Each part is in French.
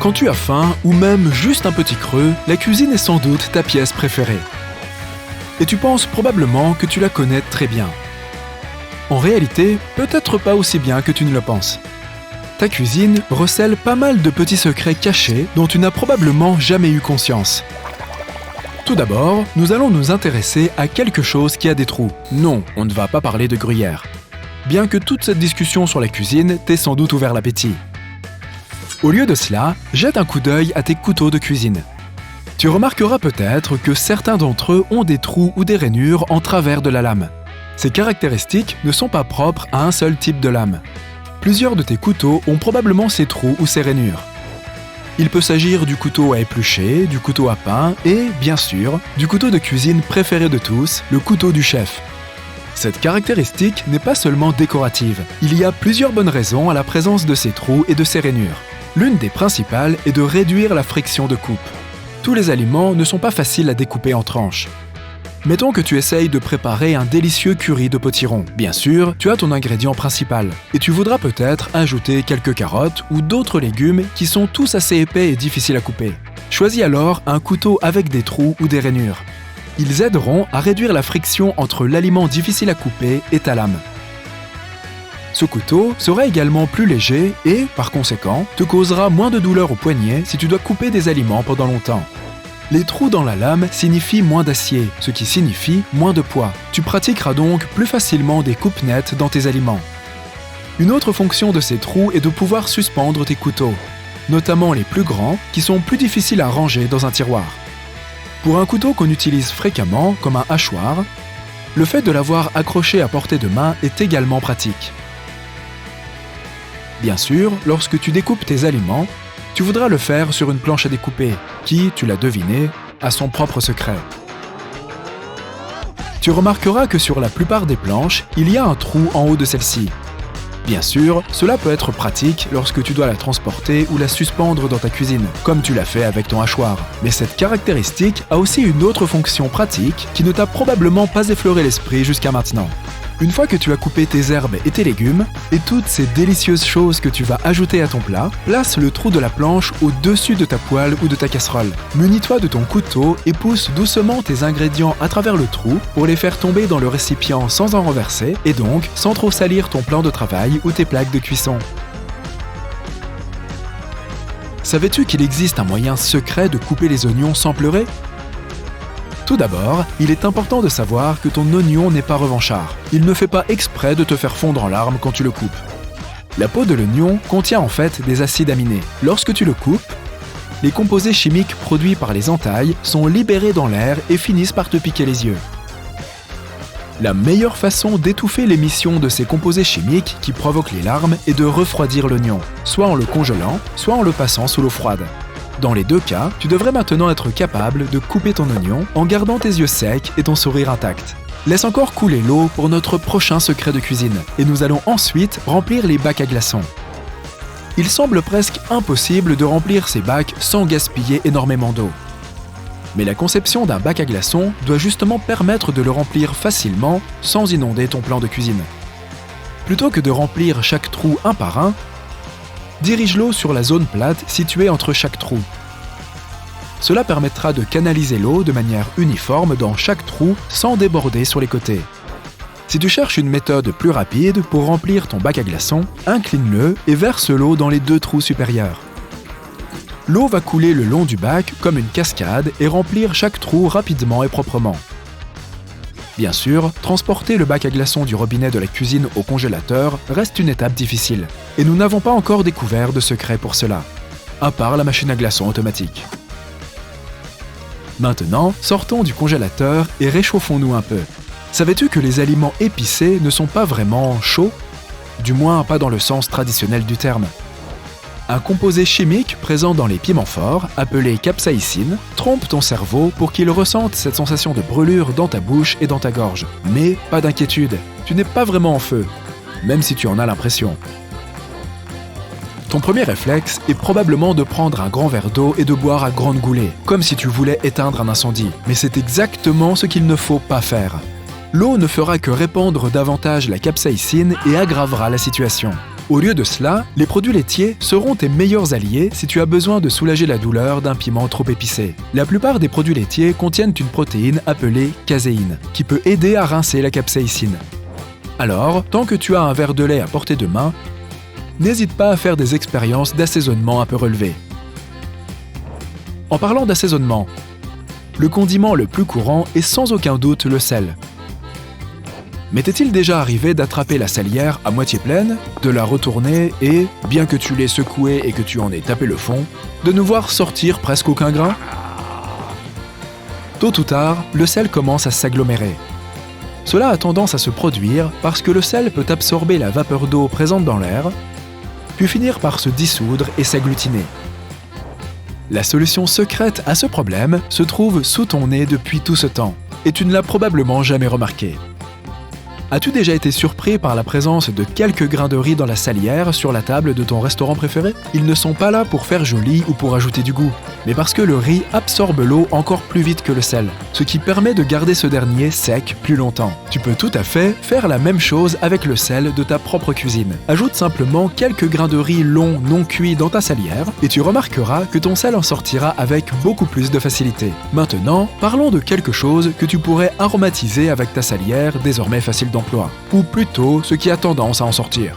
Quand tu as faim ou même juste un petit creux, la cuisine est sans doute ta pièce préférée. Et tu penses probablement que tu la connais très bien. En réalité, peut-être pas aussi bien que tu ne le penses. Ta cuisine recèle pas mal de petits secrets cachés dont tu n'as probablement jamais eu conscience. Tout d'abord, nous allons nous intéresser à quelque chose qui a des trous. Non, on ne va pas parler de gruyère. Bien que toute cette discussion sur la cuisine t'ait sans doute ouvert l'appétit. Au lieu de cela, jette un coup d'œil à tes couteaux de cuisine. Tu remarqueras peut-être que certains d'entre eux ont des trous ou des rainures en travers de la lame. Ces caractéristiques ne sont pas propres à un seul type de lame. Plusieurs de tes couteaux ont probablement ces trous ou ces rainures. Il peut s'agir du couteau à éplucher, du couteau à pain et, bien sûr, du couteau de cuisine préféré de tous, le couteau du chef. Cette caractéristique n'est pas seulement décorative. Il y a plusieurs bonnes raisons à la présence de ces trous et de ces rainures. L'une des principales est de réduire la friction de coupe. Tous les aliments ne sont pas faciles à découper en tranches. Mettons que tu essayes de préparer un délicieux curry de potiron. Bien sûr, tu as ton ingrédient principal et tu voudras peut-être ajouter quelques carottes ou d'autres légumes qui sont tous assez épais et difficiles à couper. Choisis alors un couteau avec des trous ou des rainures. Ils aideront à réduire la friction entre l'aliment difficile à couper et ta lame. Ce couteau sera également plus léger et, par conséquent, te causera moins de douleur au poignet si tu dois couper des aliments pendant longtemps. Les trous dans la lame signifient moins d'acier, ce qui signifie moins de poids. Tu pratiqueras donc plus facilement des coupes nettes dans tes aliments. Une autre fonction de ces trous est de pouvoir suspendre tes couteaux, notamment les plus grands, qui sont plus difficiles à ranger dans un tiroir. Pour un couteau qu'on utilise fréquemment, comme un hachoir, le fait de l'avoir accroché à portée de main est également pratique. Bien sûr, lorsque tu découpes tes aliments, tu voudras le faire sur une planche à découper, qui, tu l'as deviné, a son propre secret. Tu remarqueras que sur la plupart des planches, il y a un trou en haut de celle-ci. Bien sûr, cela peut être pratique lorsque tu dois la transporter ou la suspendre dans ta cuisine, comme tu l'as fait avec ton hachoir. Mais cette caractéristique a aussi une autre fonction pratique qui ne t'a probablement pas effleuré l'esprit jusqu'à maintenant. Une fois que tu as coupé tes herbes et tes légumes, et toutes ces délicieuses choses que tu vas ajouter à ton plat, place le trou de la planche au-dessus de ta poêle ou de ta casserole. Munis-toi de ton couteau et pousse doucement tes ingrédients à travers le trou pour les faire tomber dans le récipient sans en renverser, et donc sans trop salir ton plan de travail ou tes plaques de cuisson. Savais-tu qu'il existe un moyen secret de couper les oignons sans pleurer ? Tout d'abord, il est important de savoir que ton oignon n'est pas revanchard. Il ne fait pas exprès de te faire fondre en larmes quand tu le coupes. La peau de l'oignon contient en fait des acides aminés. Lorsque tu le coupes, les composés chimiques produits par les entailles sont libérés dans l'air et finissent par te piquer les yeux. La meilleure façon d'étouffer l'émission de ces composés chimiques qui provoquent les larmes est de refroidir l'oignon, soit en le congelant, soit en le passant sous l'eau froide. Dans les deux cas, tu devrais maintenant être capable de couper ton oignon en gardant tes yeux secs et ton sourire intact. Laisse encore couler l'eau pour notre prochain secret de cuisine et nous allons ensuite remplir les bacs à glaçons. Il semble presque impossible de remplir ces bacs sans gaspiller énormément d'eau. Mais la conception d'un bac à glaçons doit justement permettre de le remplir facilement sans inonder ton plan de cuisine. Plutôt que de remplir chaque trou un par un, dirige l'eau sur la zone plate située entre chaque trou. Cela permettra de canaliser l'eau de manière uniforme dans chaque trou sans déborder sur les côtés. Si tu cherches une méthode plus rapide pour remplir ton bac à glaçons, incline-le et verse l'eau dans les deux trous supérieurs. L'eau va couler le long du bac comme une cascade et remplir chaque trou rapidement et proprement. Bien sûr, transporter le bac à glaçons du robinet de la cuisine au congélateur reste une étape difficile, et nous n'avons pas encore découvert de secret pour cela, à part la machine à glaçons automatique. Maintenant, sortons du congélateur et réchauffons-nous un peu. Savais-tu que les aliments épicés ne sont pas vraiment chauds? Du moins pas dans le sens traditionnel du terme. Un composé chimique présent dans les piments forts, appelé capsaïcine, trompe ton cerveau pour qu'il ressente cette sensation de brûlure dans ta bouche et dans ta gorge. Mais pas d'inquiétude, tu n'es pas vraiment en feu, même si tu en as l'impression. Ton premier réflexe est probablement de prendre un grand verre d'eau et de boire à grande goulée, comme si tu voulais éteindre un incendie. Mais c'est exactement ce qu'il ne faut pas faire. L'eau ne fera que répandre davantage la capsaïcine et aggravera la situation. Au lieu de cela, les produits laitiers seront tes meilleurs alliés si tu as besoin de soulager la douleur d'un piment trop épicé. La plupart des produits laitiers contiennent une protéine appelée caséine, qui peut aider à rincer la capsaïcine. Alors, tant que tu as un verre de lait à portée de main, n'hésite pas à faire des expériences d'assaisonnement un peu relevées. En parlant d'assaisonnement, le condiment le plus courant est sans aucun doute le sel. Mais t'est-il déjà arrivé d'attraper la salière à moitié pleine, de la retourner et, bien que tu l'aies secouée et que tu en aies tapé le fond, de ne voir sortir presque aucun grain? Tôt ou tard, le sel commence à s'agglomérer. Cela a tendance à se produire parce que le sel peut absorber la vapeur d'eau présente dans l'air, puis finir par se dissoudre et s'agglutiner. La solution secrète à ce problème se trouve sous ton nez depuis tout ce temps, et tu ne l'as probablement jamais remarqué. As-tu déjà été surpris par la présence de quelques grains de riz dans la salière sur la table de ton restaurant préféré? Ils ne sont pas là pour faire joli ou pour ajouter du goût, mais parce que le riz absorbe l'eau encore plus vite que le sel, ce qui permet de garder ce dernier sec plus longtemps. Tu peux tout à fait faire la même chose avec le sel de ta propre cuisine. Ajoute simplement quelques grains de riz longs non cuits dans ta salière et tu remarqueras que ton sel en sortira avec beaucoup plus de facilité. Maintenant, parlons de quelque chose que tu pourrais aromatiser avec ta salière désormais facile d'emploi, ou plutôt ce qui a tendance à en sortir.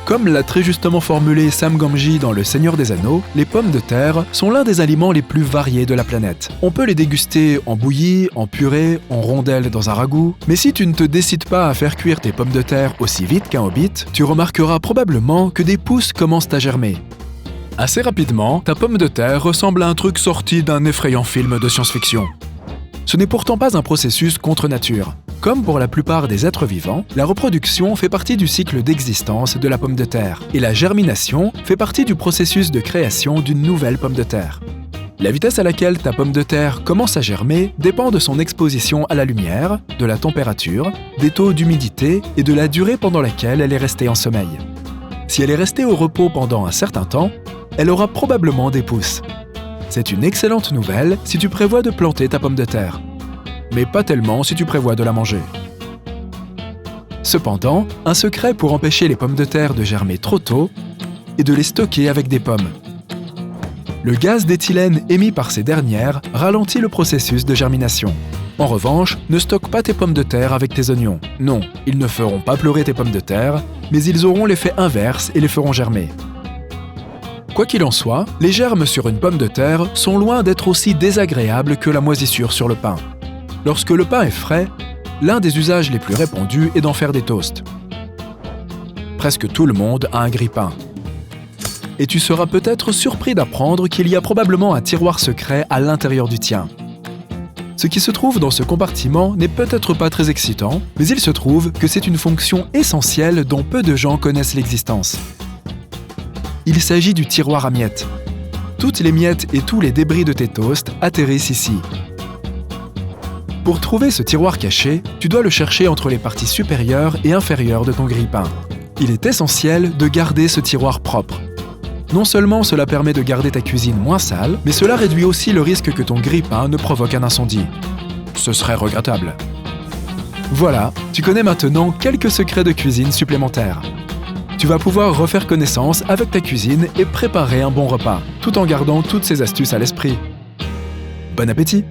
Comme l'a très justement formulé Sam Gamgee dans Le Seigneur des Anneaux, les pommes de terre sont l'un des aliments les plus variés de la planète. On peut les déguster en bouillie, en purée, en rondelles dans un ragoût, mais si tu ne te décides pas à faire cuire tes pommes de terre aussi vite qu'un hobbit, tu remarqueras probablement que des pousses commencent à germer. Assez rapidement, ta pomme de terre ressemble à un truc sorti d'un effrayant film de science-fiction. Ce n'est pourtant pas un processus contre nature. Comme pour la plupart des êtres vivants, la reproduction fait partie du cycle d'existence de la pomme de terre, et la germination fait partie du processus de création d'une nouvelle pomme de terre. La vitesse à laquelle ta pomme de terre commence à germer dépend de son exposition à la lumière, de la température, des taux d'humidité et de la durée pendant laquelle elle est restée en sommeil. Si elle est restée au repos pendant un certain temps, elle aura probablement des pousses. C'est une excellente nouvelle si tu prévois de planter ta pomme de terre, mais pas tellement si tu prévois de la manger. Cependant, un secret pour empêcher les pommes de terre de germer trop tôt est de les stocker avec des pommes. Le gaz d'éthylène émis par ces dernières ralentit le processus de germination. En revanche, ne stocke pas tes pommes de terre avec tes oignons. Non, ils ne feront pas pleurer tes pommes de terre, mais ils auront l'effet inverse et les feront germer. Quoi qu'il en soit, les germes sur une pomme de terre sont loin d'être aussi désagréables que la moisissure sur le pain. Lorsque le pain est frais, l'un des usages les plus répandus est d'en faire des toasts. Presque tout le monde a un grille-pain. Et tu seras peut-être surpris d'apprendre qu'il y a probablement un tiroir secret à l'intérieur du tien. Ce qui se trouve dans ce compartiment n'est peut-être pas très excitant, mais il se trouve que c'est une fonction essentielle dont peu de gens connaissent l'existence. Il s'agit du tiroir à miettes. Toutes les miettes et tous les débris de tes toasts atterrissent ici. Pour trouver ce tiroir caché, tu dois le chercher entre les parties supérieures et inférieures de ton grille-pain. Il est essentiel de garder ce tiroir propre. Non seulement cela permet de garder ta cuisine moins sale, mais cela réduit aussi le risque que ton grille-pain ne provoque un incendie. Ce serait regrettable. Voilà, tu connais maintenant quelques secrets de cuisine supplémentaires. Tu vas pouvoir refaire connaissance avec ta cuisine et préparer un bon repas, tout en gardant toutes ces astuces à l'esprit. Bon appétit!